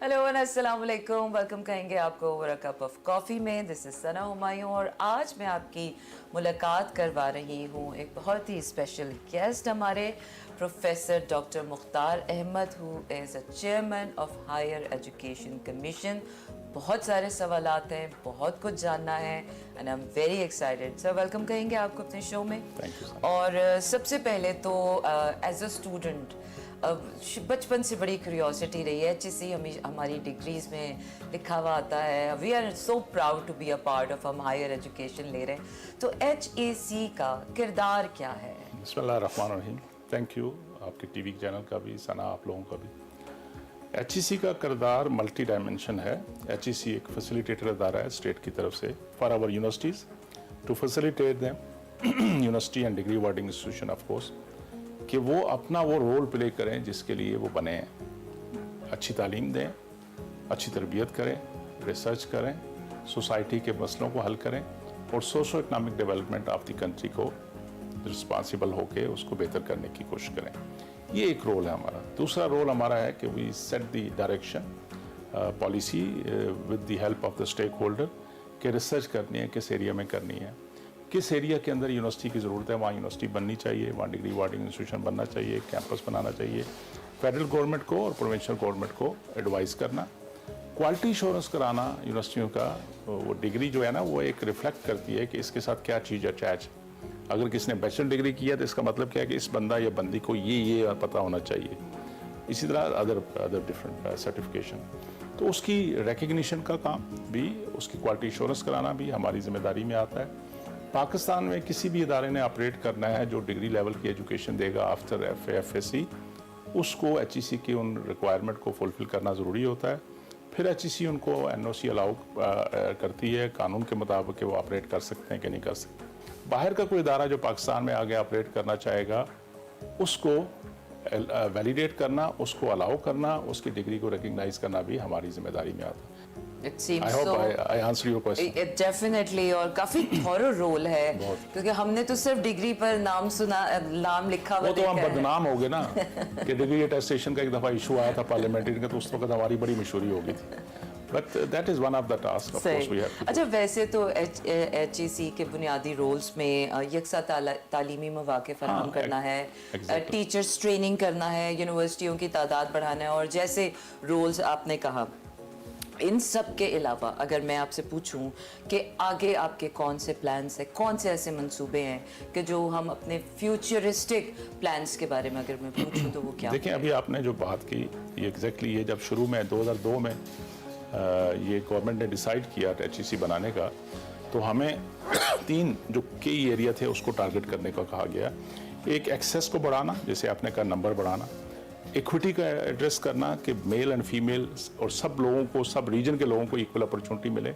Hello अस्सलाम वालेकुम, welcome कहेंगे आपको over a cup of coffee में। दिस इज़ सना हुमायूं और आज मैं आपकी मुलाकात करवा रही हूँ एक बहुत ही स्पेशल गेस्ट हमारे professor doctor Mukhtar Ahmed who is a chairman of higher education commission. बहुत सारे सवालात हैं, बहुत कुछ जानना है and I am very excited. Sir welcome कहेंगे आपको अपने शो में। और सबसे पहले तो एज अ स्टूडेंट बचपन से बड़ी क्यूरियोसिटी रही है। HEC हमारी डिग्रीज में लिखा हुआ आता है, we are so proud to be a part of हम हायर एजुकेशन ले रहे हैं। तो HEC का किरदार क्या है? बिस्मिल्लाहिर्रहमानिर्रहीम। थैंक यू आपके टीवी चैनल का भी, सना आप लोगों का भी। HEC का किरदार मल्टी डायमेंशन है। HEC एक फैसिलिटेटर अदारा है स्टेट की तरफ से for our universities to facilitate them university and degree awarding institution of course, कि वो अपना वो रोल प्ले करें जिसके लिए वो बने हैं। अच्छी तालीम दें, अच्छी तरबियत करें, रिसर्च करें, सोसाइटी के मसलों को हल करें और socio economic development of the country को रिस्पॉन्सिबल होकर उसको बेहतर करने की कोशिश करें। ये एक रोल है हमारा। दूसरा रोल हमारा है कि we set the direction policy with the help of the stakeholder, कि रिसर्च करनी है, किस एरिया में करनी है, किस एरिया के अंदर यूनिवर्सिटी की ज़रूरत है, वहाँ यूनिवर्सिटी बननी चाहिए, वहाँ डिग्री अवार्डिंग इंस्टीट्यूशन बनना चाहिए, कैंपस बनाना चाहिए। फेडरल गवर्नमेंट को और प्रोविंशियल गवर्नमेंट को एडवाइस करना, क्वालिटी इंश्योरेंस कराना यूनिवर्सिटियों का। वो डिग्री जो है ना, वो एक रिफ्लेक्ट करती है कि इसके साथ क्या चीज़ अटैच। अगर किसी ने बैचलर डिग्री किया तो इसका मतलब क्या है कि इस बंदा या बंदी को ये पता होना चाहिए। इसी तरह अदर डिफरेंट सर्टिफिकेशन, तो उसकी रिकग्निशन का काम भी, उसकी क्वालिटी इंश्योरेंस कराना भी हमारी जिम्मेदारी में आता है। पाकिस्तान में किसी भी इदारे ने ऑपरेट करना है जो डिग्री लेवल की एजुकेशन देगा आफ्टर FA/FSC, उसको HEC की उन रिक्वायरमेंट को फुलफिल करना ज़रूरी होता है। फिर HEC उनको NOC अलाउ करती है कानून के मुताबिक कि वो ऑपरेट कर सकते हैं कि नहीं कर सकते। बाहर का कोई इदारा जो पाकिस्तान में आगे ऑपरेट करना चाहेगा, उसको वैलिडेट करना, उसको अलाउ करना, उसकी डिग्री को रिकग्नाइज करना भी हमारी जिम्मेदारी में आता है। It seems I hope so. I answer your question. Definitely, और काफी थॉरो रोल है क्योंकि हमने तो सिर्फ डिग्री पर नाम लिखा हुआ वो तो हम बदनाम हो गए ना कि डिग्री अटेस्टेशन का एक दफा इशू आया था पार्लियामेंट्री का, तो उस वक्त हमारी बड़ी मशहूरी हो गई थी। But that is one of the task of course we have. अच्छा, वैसे तो HEC के बुनियादी रोल्स में यकसा तालीमी मौक़े फराहम करना है, टीचर्स ट्रेनिंग करना है, यूनिवर्सिटियों की तादाद बढ़ाना है, और जैसे रोल्स आपने कहा, इन सब के अलावा अगर मैं आपसे पूछूं कि आगे आपके कौन से प्लान्स हैं, कौन से ऐसे मंसूबे हैं कि जो हम अपने फ्यूचरिस्टिक प्लान्स के बारे में अगर मैं पूछूं तो वो क्या? देखिए, अभी आपने जो बात की ये एग्जैक्टली ये जब शुरू में 2002 में ये गवर्नमेंट ने डिसाइड किया HEC बनाने का, तो हमें 3 जो की एरिया थे उसको टारगेट करने का कहा गया। एक एक्सेस को बढ़ाना, जैसे आपने कहा नंबर बढ़ाना, इक्विटी का एड्रेस करना कि मेल एंड फीमेल और सब लोगों को, सब रीजन के लोगों को इक्वल अपॉर्चुनिटी मिले,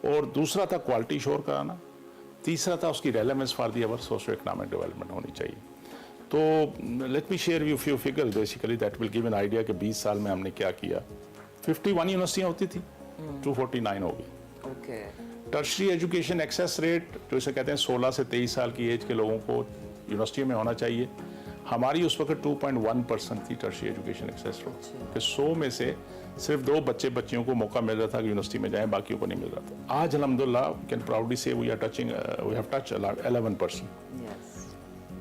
और दूसरा था क्वालिटी श्योर कराना, तीसरा था उसकी relevance for the our socio economic development होनी चाहिए। तो let me share you few figures basically that will give an idea कि 20 साल में हमने क्या किया। 51 यूनिवर्सिटियाँ होती थी, 249 हो गई। टर्शरी एजुकेशन एक्सेस रेट जो इसे कहते हैं 16 से 23 साल की एज के लोगों को यूनिवर्सिटी में होना चाहिए, हमारी उस वक्त 2.1% थी टर्शरी एजुकेशन एक्सेस रेट। कि 100 में से सिर्फ 2 बच्चियों को मौका मिल रहा था कि यूनिवर्सिटी में जाएं, बाकियों को नहीं मिल रहा था। आज अल्हम्दुलिल्लाह can proudly say we have touch 11%।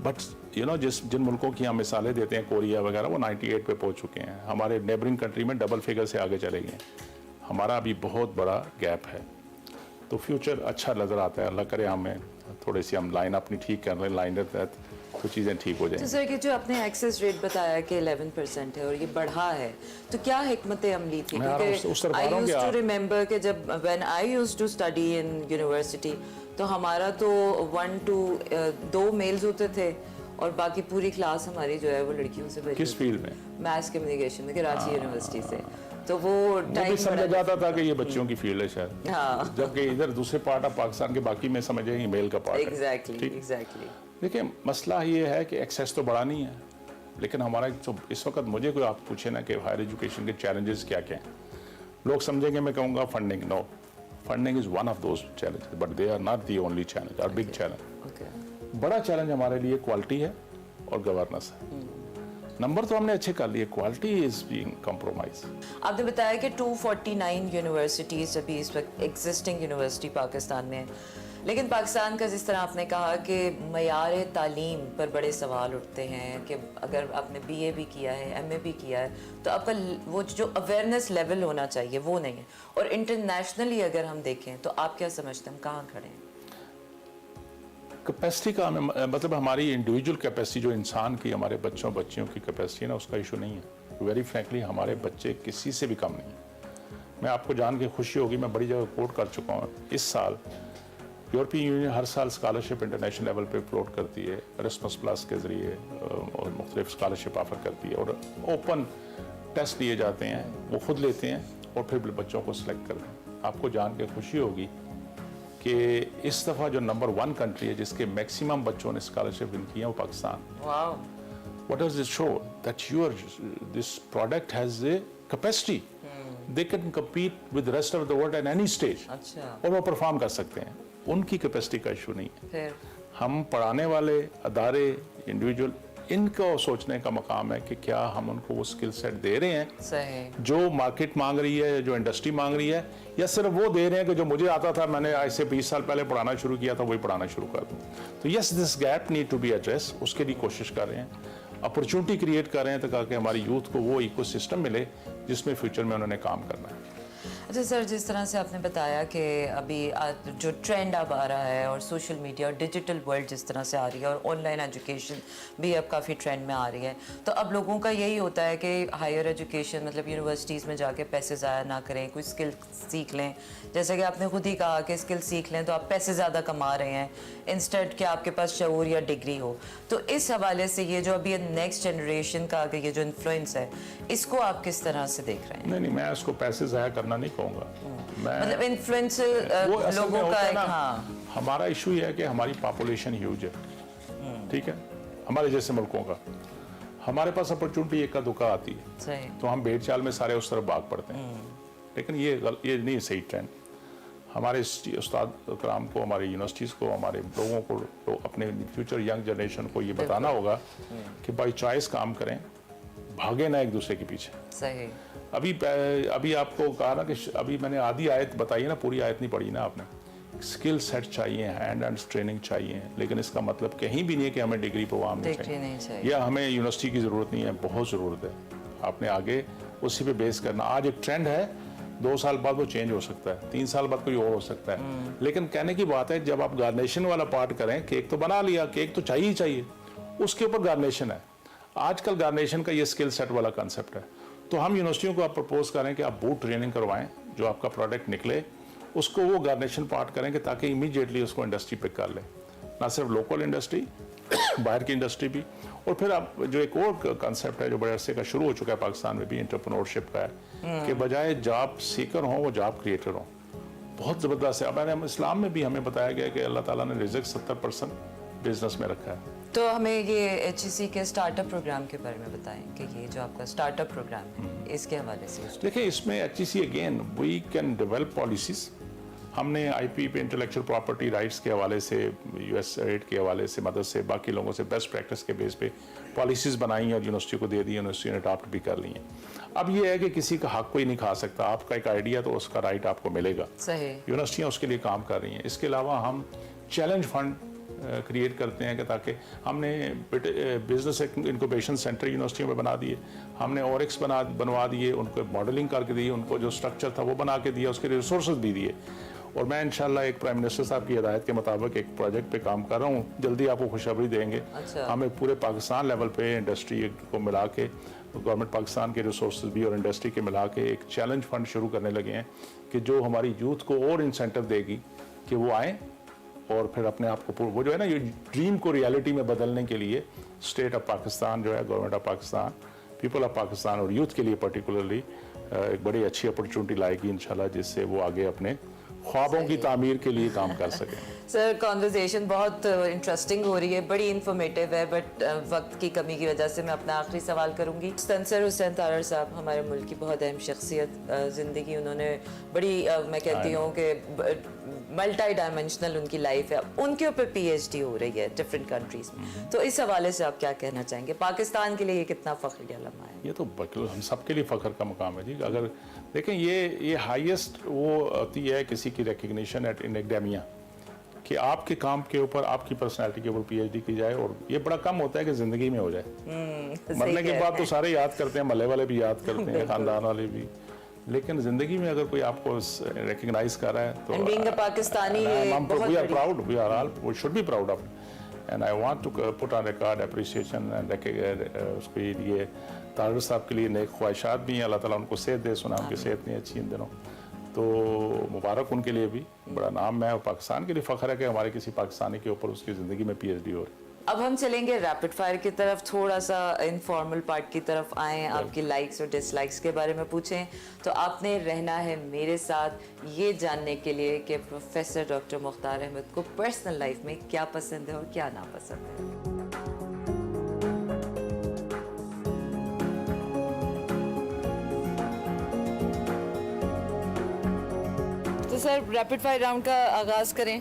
But you know, जिन मुल्कों की हम मिसालें देते हैं, कोरिया वगैरह, वो 98 पे पहुंच चुके हैं। हमारे नेबरिंग कंट्री में डबल फिगर से आगे चले गए। हमारा अभी बहुत बड़ा गैप है, तो फ्यूचर अच्छा नज़र आता है। अल्लाह करे हमें थोड़ी सी हम लाइन अपनी ठीक कर रहे हैं, लाइन तहत तो चीज़ें ठीक हो जाएंगी। तो सर, कि जो आपने एक्सेस रेट बताया कि 11% है और ये बढ़ा है, तो क्या हिकमत अमली थी? क्योंकि आई यूज्ड टू रिमेंबर कि जब when I used to study in university, तो हमारा तो 1 to 2 मेल्स होते थे और बाकी पूरी क्लास हमारी जो है वो लड़कियों से भरी। किस फील्ड में? मैथ्स कम्युनिकेशन में, कराची यूनिवर्सिटी से। तो वो टाइम समझा जाता था कि ये बच्चों की फील्ड है शायद, हाँ। जबकि इधर दूसरे पार्ट ऑफ पाकिस्तान के बाकी में समझे मेल का पार्ट है। एग्जैक्टली। देखिए, मसला ये है कि एक्सेस तो बड़ा नहीं है, लेकिन हमारा जो इस वक्त मुझे कोई आप पूछे ना कि हायर एजुकेशन के चैलेंजेस क्या क्या हैं, लोग समझेंगे मैं कहूँगा funding. No, funding is one of those challenges, but they are not the only challenge और बिग चैलेंज। बड़ा चैलेंज हमारे लिए क्वालिटी है और गवर्नेंस है। नंबर तो हमने अच्छे कर लिए, क्वालिटी इज बीइंग कॉम्प्रोमाइज। आपने बताया कि 249 यूनिवर्सिटीज़ अभी इस वक्त एग्जिस्टिंग यूनिवर्सिटी पाकिस्तान में है, लेकिन पाकिस्तान का जिस तरह आपने कहा कि मयार तालीम पर बड़े सवाल उठते हैं कि अगर आपने BA भी किया है, MA भी किया है, तो आपका वो जो अवेयरनेस लेवल होना चाहिए वो नहीं है। और इंटरनेशनली अगर हम देखें तो आप क्या समझते हैं, हम कहाँ खड़े हैं? कैपेसिटी का हमें मतलब हमारी इंडिविजुअल कैपेसिटी जो इंसान की, हमारे बच्चों बच्चियों की कैपेसिटी है ना, उसका इशू नहीं है। वेरी फ्रैंकली हमारे बच्चे किसी से भी कम नहीं है। मैं आपको जान के खुशी होगी, मैं बड़ी जगह कोट कर चुका हूँ, इस साल यूरोपियन यूनियन हर साल स्कॉलरशिप इंटरनेशनल लेवल पे फ्लोट करती है, एरास्मस प्लस के ज़रिए और मुख्तलिफ स्कॉलरशिप ऑफर करती है, और ओपन टेस्ट लिए जाते हैं, वो खुद लेते हैं और फिर बच्चों को सिलेक्ट करते हैं। आपको जान के खुशी होगी कि इस दफ़ा जो नंबर 1 कंट्री है जिसके मैक्सिमम बच्चों ने स्कॉलरशिप विन की है वो Pakistan. Wow, What does it show? That this product has a capacity. They can compete with the rest of the world at any stage. अच्छा, और वो परफॉर्म कर सकते हैं, उनकी कैपेसिटी का इशू नहीं है। फिर हम पढ़ाने वाले अदारे, इंडिविजुअल, इनको सोचने का मकाम है कि क्या हम उनको वो स्किल सेट दे रहे हैं सही, जो मार्केट मांग रही है, जो इंडस्ट्री मांग रही है, या सिर्फ वो दे रहे हैं कि जो मुझे आता था, मैंने आज से 20 साल पहले पढ़ाना शुरू किया था, वही पढ़ाना शुरू कर दूं। तो yes, this gap need to be address, उसके लिए कोशिश कर रहे हैं, अपॉर्चुनिटी क्रिएट कर रहे हैं ताकि हमारी यूथ को वो इकोसिस्टम मिले जिसमें फ्यूचर में उन्होंने काम करना है। अच्छा सर, जिस तरह से आपने बताया कि अभी जो ट्रेंड अब आ रहा है और सोशल मीडिया और डिजिटल वर्ल्ड जिस तरह से आ रही है और ऑनलाइन एजुकेशन भी अब काफ़ी ट्रेंड में आ रही है, तो अब लोगों का यही होता है कि हायर एजुकेशन मतलब यूनिवर्सिटीज़ में जाके पैसे ज़ाया ना करें, कोई स्किल सीख लें। जैसे कि आपने खुद ही कहा कि स्किल सीख लें तो आप पैसे ज़्यादा कमा रहे हैं इंस्टेड कि आपके पास शऊर या डिग्री हो। तो इस हवाले से ये जो अभी नेक्स्ट जनरेशन का ये जो इन्फ्लुएंस है, इसको आप किस तरह से देख रहे हैं? नहीं, मैं उसको पैसे ज़ाया करना नहीं कहूँगा। मैं मतलब इन्फ्लुएंस लोगों का एक, हाँ, हमारा इशू ये है कि हमारी पॉपुलेशन ह्यूज है, ठीक है, हमारे जैसे मुल्कों का। हमारे पास अपॉर्चुनिटी एक का दुका आती है, सही, तो हम भेड़ चाल में सारे उस तरफ भाग पड़ते हैं। लेकिन ये नहीं सही ट्रेंड। हमारे उस्ताद कराम को, हमारी यूनिवर्सिटीज़ को, हमारे लोगों को, तो अपने फ्यूचर यंग जनरेशन को ये बताना होगा कि बाई चॉइस काम करें, भागे ना एक दूसरे के पीछे। सही, अभी आपको कहा ना कि अभी मैंने आधी आयत बताई ना, पूरी आयत नहीं पढ़ी ना आपने। स्किल सेट चाहिए, हैंड एंड ट्रेनिंग चाहिए, लेकिन इसका मतलब कहीं भी नहीं है कि हमें डिग्री प्रोग्राम नहीं चाहिए या हमें यूनिवर्सिटी की ज़रूरत नहीं है। बहुत ज़रूरत है, आपने आगे उसी पे बेस करना। आज एक ट्रेंड है, 2 साल बाद वो चेंज हो सकता है, 3 साल बाद कोई और हो सकता है। लेकिन कहने की बात है, जब आप गार्निशन वाला पार्ट करें, केक तो बना लिया, केक तो चाहिए ही चाहिए, उसके ऊपर गार्निशन है। आजकल गार्निशन का ये स्किल सेट वाला कंसेप्ट है। तो हम यूनिवर्सिटियों को आप प्रपोज करें कि आप बूट ट्रेनिंग करवाएं, जो आपका प्रोडक्ट निकले उसको वो गार्निशन पार्ट करेंगे ताकि इमीडिएटली उसको इंडस्ट्री पिक कर ले, ना सिर्फ लोकल इंडस्ट्री, बाहर की इंडस्ट्री भी। और फिर आप जो एक और कंसेप्ट है जो बड़े अरसे का शुरू हो चुका है पाकिस्तान में भी, एंटरप्रेन्योरशिप का है कि बजाय जॉब सीकर हों वो जॉब क्रिएटर हों। बहुत ज़बरदस्त है। अब इस्लाम में भी हमें बताया गया कि अल्लाह ताला ने रिज़्क 70% बिजनेस में रखा है। तो हमें ये HEC के स्टार्टअप प्रोग्राम के बारे में बताएं कि ये जो आपका स्टार्टअप प्रोग्राम है इसके हवाले से। देखिए, इसमें HEC again we can develop policies. हमने IP पे इंटेलेक्चुअल प्रॉपर्टी राइट्स के हवाले से, US रेट के हवाले से, मदद से, बाकी लोगों से बेस्ट प्रैक्टिस के बेस पे पॉलिसीज़ बनाई और यूनिवर्सिटी को दे दी, यूनिवर्सिटी ने अडॉप्ट भी कर ली हैं। अब ये है कि किसी का हक कोई नहीं खा सकता, आपका एक आइडिया तो उसका राइट आपको मिलेगा। सही, यूनिवर्सिटियाँ उसके लिए काम कर रही हैं। इसके अलावा हम चैलेंज फंड क्रिएट करते हैं कि ताकि हमने बिजनेस इंक्यूबेशन सेंटर यूनिवर्सिटियों में बना दिए, हमने ORIX बनवा दिए, उनको मॉडलिंग करके दी, उनको जो स्ट्रक्चर था वो बना के दिया, उसके रिसोर्सेज भी दिए। और मैं इंशाल्लाह एक प्राइम मिनिस्टर साहब की हिदायत के मुताबिक एक प्रोजेक्ट पे काम कर रहा हूँ, जल्दी आपको खुशखबरी देंगे। अच्छा। हमें पूरे पाकिस्तान लेवल पे इंडस्ट्री को मिला के, गवर्नमेंट पाकिस्तान के रिसोर्सेज भी और इंडस्ट्री के मिला के एक चैलेंज फंड शुरू करने लगे हैं कि जो हमारी यूथ को और इंसेंटिव देगी कि वो आएँ और फिर अपने आप को, वो जो है ना, ये ड्रीम को रियलिटी में बदलने के लिए स्टेट ऑफ पाकिस्तान जो है, government of Pakistan, people of Pakistan और यूथ के लिए पर्टिकुलरली एक बड़ी अच्छी अपॉर्चुनिटी लाएगी इंशाल्लाह, जिससे वो आगे अपने ख्वाबों की तामीर के लिए काम कर सकें। सर कॉन्वर्जेशन बहुत इंटरेस्टिंग हो रही है, बड़ी इंफॉर्मेटिव है, बट वक्त की कमी की वजह से मैं अपना आखिरी सवाल करूंगी। स्पेंसर हुसैन तारड़ साहब हमारे मुल्क की बहुत अहम शख्सियत, ज़िंदगी उन्होंने बड़ी मैं कहती हूँ कि मल्टी डायमेंशनल उनकी लाइफ है, उनके ऊपर PhD हो रही है डिफरेंट कंट्रीज में, तो इस हवाले से आप क्या कहना चाहेंगे? पाकिस्तान के लिए ये कितना फ़ख्र का लम्हा है? ये तो बिल्कुल हम सबके लिए फ़ख्र का मुकाम है जी। अगर देखें ये हाईएस्ट वो होती है किसी की रिकग्निशन एट इन एकेडेमिया कि आपके काम के ऊपर, आपकी पर्सनैलिटी के ऊपर PhD की जाए, और ये बड़ा कम होता है कि ज़िंदगी में हो जाए। मरने के बाद तो सारे याद करते हैं, मल्ले वाले भी याद करते हैं, ख़ानदान वाले भी, लेकिन ज़िंदगी में अगर कोई आपको रिकग्नाइज कर रहा है तो Pakistani we are proud, we are all, we should be proud of, and I want to put on record appreciation and उसके लिए तारड़ साहब के लिए नेक ख्वाहिशात भी हैं। अल्लाह ताला उनको सेहत दे, सुना उनकी सेहत नहीं अच्छी इन दिनों, तो मुबारक उनके लिए भी, बड़ा नाम है, और पाकिस्तान के लिए फ़ख्र है कि हमारे किसी पाकिस्तानी के ऊपर उसकी ज़िंदगी में PhD हो रही है। अब हम चलेंगे रैपिड फायर की तरफ, थोड़ा सा इनफॉर्मल पार्ट की तरफ आएँ, आपकी लाइक्स और डिसलाइक्स के बारे में पूछें। तो आपने रहना है मेरे साथ ये जानने के लिए कि प्रोफेसर डॉक्टर मुख्तार अहमद को पर्सनल लाइफ में क्या पसंद है और क्या नापसंद है। तो सर रैपिड फायर राउंड का आगाज करें।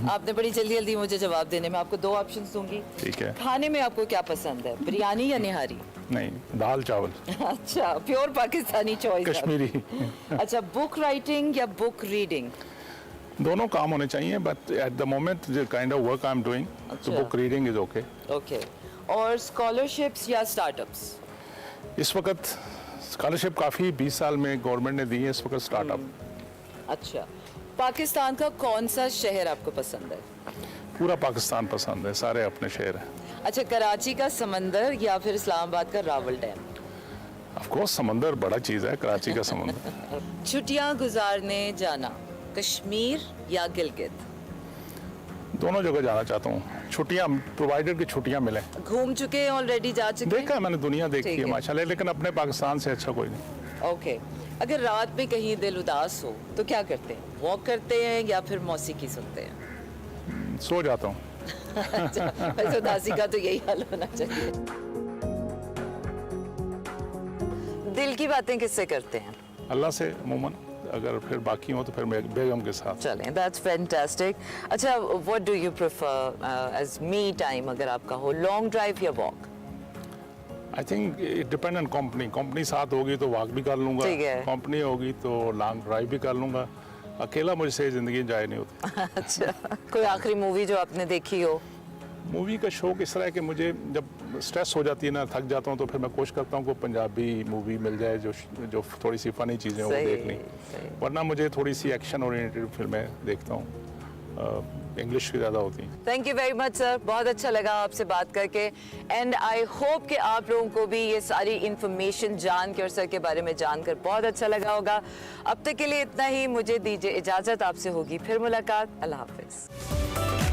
आपने बड़ी जल्दी जल्दी मुझे जवाब देने में, आपको 2 ऑप्शंस दूंगी। ठीक है। खाने में आपको क्या पसंद है, बिरयानी या निहारी? नहीं, दाल चावल। अच्छा, प्योर पाकिस्तानी चॉइस। कश्मीरी। अच्छा, बुक राइटिंग या बुक रीडिंग? दोनों काम होने चाहिए, but at the moment the kind of work I am doing, तो book reading is okay. Okay. और स्कॉलरशिप्स या स्टार्टअप्स? इस वक्त स्कॉलरशिप काफ़ी 20 साल में गवर्नमेंट ने दी है, इस वक्त स्टार्टअप। अच्छा, पाकिस्तान का कौन सा शहर आपको पसंद है? पूरा पाकिस्तान पसंद है, सारे अपने शहर हैं। अच्छा, कराची का समंदर या फिर इस्लामाबाद का रावल डैम? ऑफ कोर्स समंदर बड़ा चीज़ है, कराची का समंदर। छुट्टियां गुजारने जाना, कश्मीर या गिलगित? दोनों जगह जाना चाहता हूँ, छुट्टियाँ प्रोवाइडेड की छुट्टियाँ मिलें। घूम चुके हैं ऑलरेडी, जा चुके हैं? देखा है मैंने, दुनिया देखी ठीक है है। माशाल्लाह, लेकिन अपने पाकिस्तान से अच्छा कोई नहीं। ओके। अगर रात में कहीं दिल उदास हो तो क्या करते हैं? वॉक करते हैं या फिर मौसीकी सुनते हैं? सो जाता हूँ। अच्छा, वैसे उदासी का तो यही हाल होना चाहिए। दिल की बातें किससे करते हैं? अल्लाह से अमूमन, अगर फिर बाकी हो तो फिर बेगम के साथ। चलें, दैट्स फैंटास्टिक। अच्छा, what do you prefer as me time अगर आपका हो, लॉन्ग ड्राइव या walk? I think it depend on company. Company साथ होगी तो वॉक भी कर लूँगा, ठीक है। कंपनी होगी तो लॉन्ग ड्राइव भी कर लूँगा। अकेला मुझसे ज़िंदगी जाए नहीं होती। अच्छा, कोई आखिरी मूवी जो आपने देखी हो? मूवी का शौक इस तरह है कि मुझे जब स्ट्रेस हो जाती है ना, थक जाता हूँ, तो फिर मैं कोशिश करता हूँ कि पंजाबी मूवी मिल जाए जो थोड़ी सी फ़नी चीज़ें वो देख ली, वरना मुझे थोड़ी सी एक्शन ओरिएंटेड फिल्में देखता हूँ, इंग्लिश की ज़्यादा होती हैं। Thank you very much sir, बहुत अच्छा लगा आपसे बात करके, एंड आई होप कि आप लोगों को भी ये सारी इन्फॉर्मेशन जान के और सर के बारे में जानकर बहुत अच्छा लगा होगा। अब तक के लिए इतना ही, मुझे दीजिए इजाज़त, आपसे होगी फिर मुलाकात। अल्लाह हाफिज़।